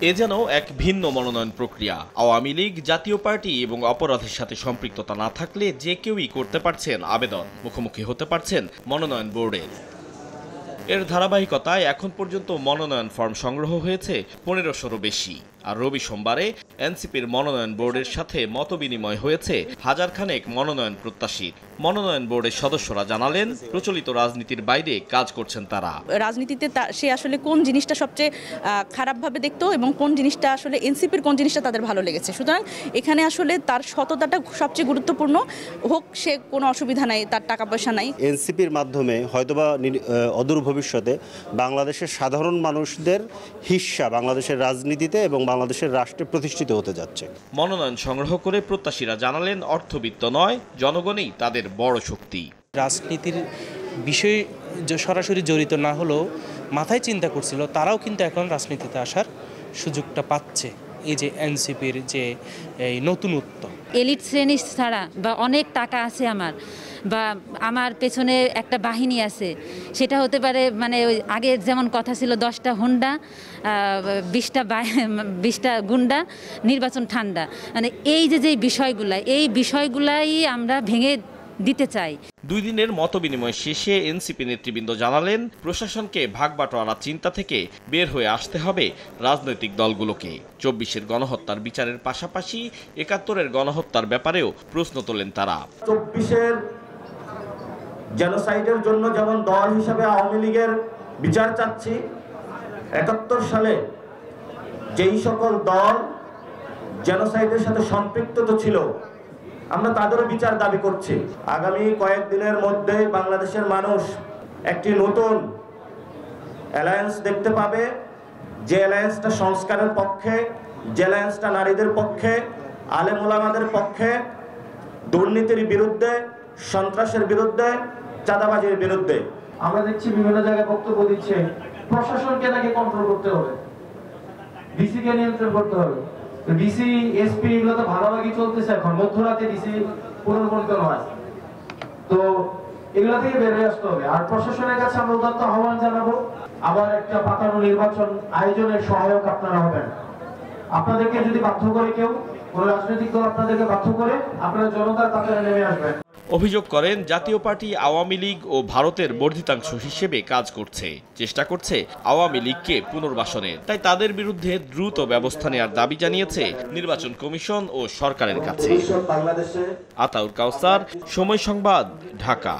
এ যেন এক ভিন্ন মনোনয়ন প্রক্রিয়া। আওয়ামী লীগ, জাতীয় পার্টি এবং অপরাধের সাথে সম্পৃক্ততা না থাকলে যে কেউই করতে পারছেন আবেদন, মুখোমুখি হতে পারছেন মনোনয়ন বোর্ডের। এর ধারাবাহিকতায় এখন পর্যন্ত মনোনয়ন ফর্ম সংগ্রহ হয়েছে 1500-রও বেশি। আর রবি সোমবারে এনসিপির মনোনয়ন বোর্ডের সাথে মতবিনিময় হয়েছে হাজারখানেক মনোনয়ন প্রত্যাশীর। মনোনয়ন বোর্ডের সদস্যরা জানালেন, প্রচলিত রাজনীতির বাইরে কাজ করছেন তারা। রাজনীতিতে সে আসলে কোন জিনিসটা সবচেয়ে খারাপভাবে দেখতো এবং কোন জিনিসটা আসলে এনসিপির কোন জিনিসটা তাদের ভালো লেগেছে। সুতরাং এখানে আসলে তার সততাটা সবচেয়ে গুরুত্বপূর্ণ। হোক সে কোনো অসুবিধা নাই, তার টাকা পয়সা নাই। এনসিপির মাধ্যমে হয়তোবা অদূর ভবিষ্যতে বাংলাদেশের সাধারণ মানুষদের হিস্সা বাংলাদেশের রাজনীতিতে এবং বাংলাদেশের রাষ্ট্রে প্রতিষ্ঠিত হতে যাচ্ছে। মনোনয়ন সংগ্রহ করে প্রত্যাশীরা জানালেন, অর্থবিত্ত নয়, জনগণই তাদের বড় শক্তি। রাজনীতির বিষয়ে সরাসরি জড়িত না হলেও মাথায় চিন্তা করছিল, তারাও কিন্তু এখন রাজনীতিতে আসার সুযোগটা পাচ্ছে। এই যে এনসিপির যে এই নতুনত্ব, এলিট শ্রেণী ছাড়া বা অনেক টাকা আছে বা আমার পেছনে একটা বাহিনী আছে, সেটা হতে পারে মানে ওই আগে যেমন কথা ছিল 10টা হুন্ডা 20টা গুন্ডা, নির্বাচন ঠান্ডা। মানে এই যে বিষয়গুলাই আমরা ভেঙে দিতে চাই। 2 দিনের মতবিনিময় শেষে এনসিপি নেতৃবৃন্দ জানালেন, প্রশাসনকে ভাগবাটোয়ারার চিন্তা থেকে বের হয়ে আসতে হবে রাজনৈতিক দলগুলোকে। 24-এর গণহত্যার বিচারের পাশাপাশি 71-এর গণহত্যার ব্যাপারেও প্রশ্ন তোলেন তারা। 24-এর জেনোসাইডের জন্য যেমন দল হিসেবে আওয়ামী লীগের বিচার চাচ্ছি, 71 সালে যেই সকল দল জেনোসাইডের সাথে সম্পৃক্ত ছিল আমরা তাদেরও বিচার দাবি করছি। আগামী কয়েকদিনের মধ্যে বাংলাদেশের মানুষ একটি নতুন অ্যালায়েন্স দেখতে পাবে, যে অ্যালায়েন্সটা সংস্কারের পক্ষে, যে অ্যালায়েন্সটা নারীদের পক্ষে, আলেম ওলামাদের পক্ষে, দুর্নীতির বিরুদ্ধে, সন্ত্রাসের বিরুদ্ধে, চাঁদাবাজির বিরুদ্ধে। আমরা দেখছি বিভিন্ন জায়গায় বক্তব্য দিচ্ছে প্রশাসনকে নাকি কন্ট্রোল করতে হবে, ডিসিকে নিয়ন্ত্রণ করতে হবে। ডিসি এসপি এগুলো তো ভাগাভাগি চলতেছে, এখন মধ্যরাতে ডিসি পুনর্মন্ত্রণ হয়। তো এগুলো থেকে বের হয়ে আসতে হবে। আর প্রশাসনের কাছে আমরা উদাত্ত আহ্বান জানাবো, আবার একটা পাতানো নির্বাচন আয়োজনের সহায়ক আপনারা হবেন। আপনাদেরকে যদি বাধ্য করে কেউ, কোনো রাজনৈতিক দল আপনাদেরকে বাধ্য করে, আপনারা জনতার কাতারে নেমে আসবেন। অভিযোগ করেন, জাতীয় পার্টি আওয়ামী লীগ ও ভারতের বর্ধিতাংশ হিসেবে কাজ করছে, চেষ্টা করছে আওয়ামী লীগকে পুনর্বাসনের। তাই তাদের বিরুদ্ধে দ্রুত ব্যবস্থা নেওয়ার দাবি জানিয়েছে নির্বাচন কমিশন ও সরকারের কাছে। আতাউর কাউসার, সময় সংবাদ, ঢাকা।